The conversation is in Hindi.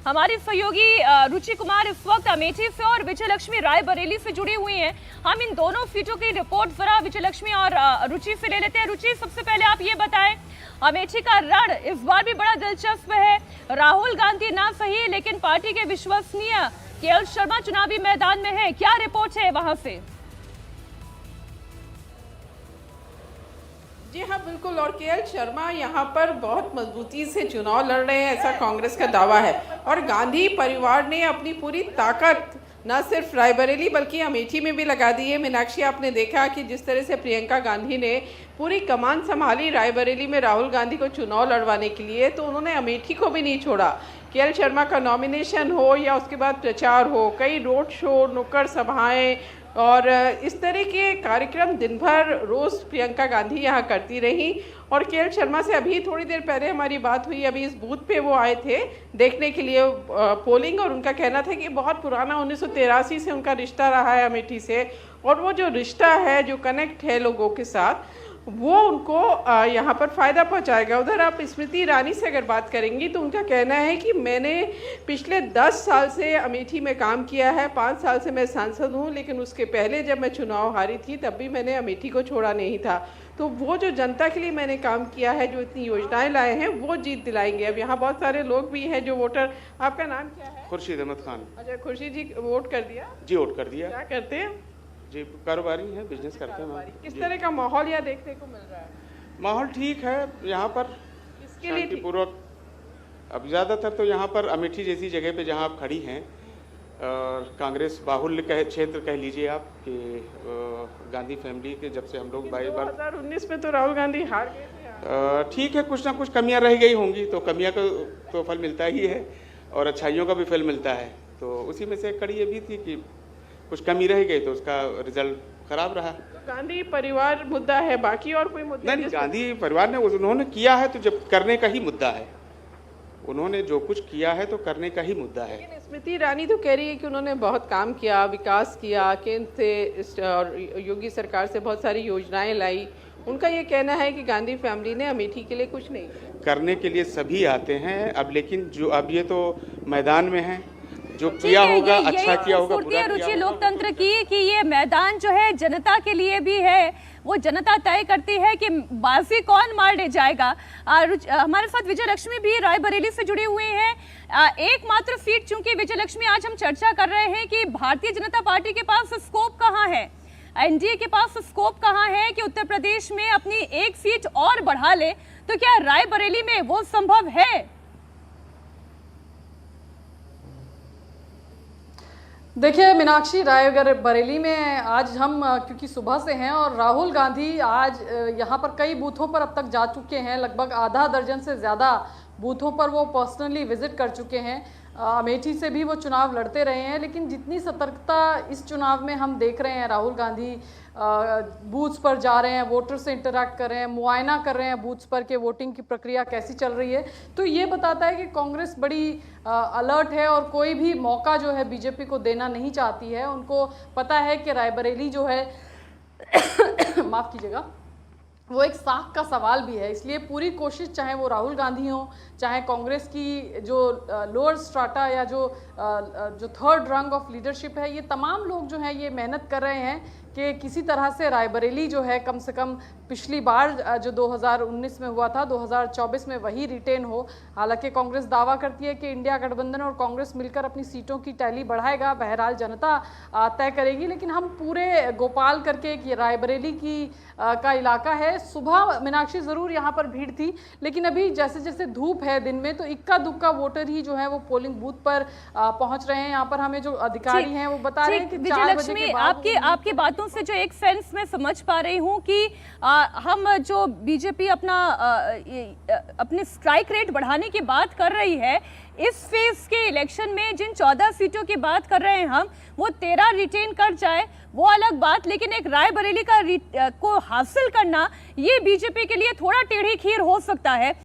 हमारी सहयोगी रुचि कुमार इस वक्त अमेठी से और विजय लक्ष्मी रायबरेली से जुड़ी हुई हैं। हम इन दोनों सीटों की रिपोर्ट जरा विजय लक्ष्मी और रुचि से ले लेते हैं। रुचि, सबसे पहले आप ये बताएं, अमेठी का रण इस बार भी बड़ा दिलचस्प है। राहुल गांधी ना सही लेकिन पार्टी के विश्वसनीय केएल शर्मा चुनावी मैदान में है, क्या रिपोर्ट है वहां से? जी हाँ, बिल्कुल। और केएल शर्मा यहाँ पर बहुत मजबूती से चुनाव लड़ रहे हैं, ऐसा कांग्रेस का दावा है। और गांधी परिवार ने अपनी पूरी ताकत न सिर्फ रायबरेली बल्कि अमेठी में भी लगा दी है। मीनाक्षी, आपने देखा कि जिस तरह से प्रियंका गांधी ने पूरी कमान संभाली रायबरेली में राहुल गांधी को चुनाव लड़वाने के लिए, तो उन्होंने अमेठी को भी नहीं छोड़ा। केएल शर्मा का नॉमिनेशन हो या उसके बाद प्रचार हो, कई रोड शो, नुक्कड़ सभाएं और इस तरह के कार्यक्रम दिन भर रोज़ प्रियंका गांधी यहाँ करती रही। और केएल शर्मा से अभी थोड़ी देर पहले हमारी बात हुई, अभी इस बूथ पे वो आए थे देखने के लिए पोलिंग, और उनका कहना था कि बहुत पुराना 1983 से उनका रिश्ता रहा है अमेठी से, और वो जो रिश्ता है, जो कनेक्ट है लोगों के साथ, वो उनको यहाँ पर फ़ायदा पहुँचाएगा। उधर आप स्मृति ईरानी से अगर बात करेंगी तो उनका कहना है कि मैंने पिछले 10 साल से अमेठी में काम किया है, 5 साल से मैं सांसद हूँ, लेकिन उसके पहले जब मैं चुनाव हारी थी तब भी मैंने अमेठी को छोड़ा नहीं था। तो वो जो जनता के लिए मैंने काम किया है, जो इतनी योजनाएं लाए हैं, वो जीत दिलाएंगे। अब यहाँ बहुत सारे लोग भी हैं जो वोटर। आपका नाम क्या है? खुर्शीद अहमद खान। अच्छा खुर्शीद जी, वोट कर दिया? जी, वोट कर दिया। क्या करते हैं जी? कारोबारी हैं, बिजनेस करते हैं। किस तरह का माहौल यहाँ देखने को मिल रहा है? माहौल ठीक है यहाँ पर, इसके लिए शांतिपूर्वक। अब ज़्यादातर तो यहाँ पर अमेठी जैसी जगह पे जहाँ आप खड़ी हैं, और कांग्रेस बाहुल्य क्षेत्र कह लीजिए आप, कि गांधी फैमिली के जब से हम लोग 2019 में तो राहुल गांधी हार गए थे। ठीक है, कुछ ना कुछ कमियां रह गई होंगी, तो कमियां का तो फल मिलता ही है और अच्छाइयों का भी फल मिलता है। तो उसी में से एक कड़ी ये भी थी कि कुछ कमी रह गई तो उसका रिजल्ट खराब रहा। तो गांधी परिवार मुद्दा है, बाकी और कोई मुद्दा नहीं? गांधी परिवार ने उन्होंने किया है तो जब करने का ही मुद्दा है, उन्होंने जो कुछ किया है तो करने का ही मुद्दा है। लेकिन स्मृति ईरानी तो कह रही है कि उन्होंने बहुत काम किया, विकास किया, केंद्र से और योगी सरकार से बहुत सारी योजनाएं लाई। उनका ये कहना है कि गांधी फैमिली ने अमेठी के लिए कुछ नहीं किया। करने के लिए सभी आते हैं अब, लेकिन जो अब ये तो मैदान में है, जो किया होगा अच्छा किया होगा, बुरा किया रुचि लोकतंत्र की कि ये मैदान जो है जनता के लिए भी है, वो जनता तय करती है कि बाजी कौन मार ले जाएगा। हमारे साथ विजय लक्ष्मी भी रायबरेली से जुड़ी हुई हैं। एकमात्र सीट, चूंकि विजय लक्ष्मी आज हम चर्चा कर रहे हैं कि भारतीय जनता पार्टी के पास स्कोप कहाँ है, एनडीए के पास स्कोप कहाँ है कि उत्तर प्रदेश में अपनी एक सीट और बढ़ा ले, तो क्या रायबरेली में वो संभव है? देखिए मीनाक्षी, रायबरेली में आज हम क्योंकि सुबह से हैं और राहुल गांधी आज यहाँ पर कई बूथों पर अब तक जा चुके हैं, लगभग आधा दर्जन से ज़्यादा बूथों पर वो पर्सनली विजिट कर चुके हैं। अमेठी से भी वो चुनाव लड़ते रहे हैं, लेकिन जितनी सतर्कता इस चुनाव में हम देख रहे हैं, राहुल गांधी बूथ्स पर जा रहे हैं, वोटर से इंटरैक्ट कर रहे हैं, मुआयना कर रहे हैं बूथ्स पर के वोटिंग की प्रक्रिया कैसी चल रही है, तो ये बताता है कि कांग्रेस बड़ी अलर्ट है और कोई भी मौका जो है बीजेपी को देना नहीं चाहती है। उनको पता है कि रायबरेली जो है माफ़ कीजिएगा, वो एक साख का सवाल भी है, इसलिए पूरी कोशिश, चाहे वो राहुल गांधी हो, चाहे कांग्रेस की जो लोअर स्ट्राटा या जो थर्ड रंग ऑफ लीडरशिप है, ये तमाम लोग जो हैं ये मेहनत कर रहे हैं कि किसी तरह से रायबरेली जो है कम से कम पिछली बार जो 2019 में हुआ था 2024 में वही रिटेन हो। हालांकि कांग्रेस दावा करती है कि इंडिया गठबंधन और कांग्रेस मिलकर अपनी सीटों की टैली बढ़ाएगा, बहरहाल जनता तय करेगी। लेकिन हम पूरे गोपाल करके एक रायबरेली का इलाका है, सुबह मीनाक्षी ज़रूर यहाँ पर भीड़ थी, लेकिन अभी जैसे जैसे धूप है दिन में तो इक्का दुक्का वोटर ही जो है वो पोलिंग बूथ पर पहुँच रहे हैं। यहाँ पर हमें जो अधिकारी हैं वो बता रहे हैं कि 4 बजे के बाद आपकी बातों से जो एक सेंस मैं समझ पा रही हूं कि हम जो बीजेपी अपनी स्ट्राइक रेट बढ़ाने की बात कर रही है, इस फेज के इलेक्शन में जिन 14 सीटों की बात कर रहे हैं हम, वो 13 रिटेन कर जाए वो अलग बात, लेकिन एक रायबरेली को हासिल करना ये बीजेपी के लिए थोड़ा टेढ़ी खीर हो सकता है।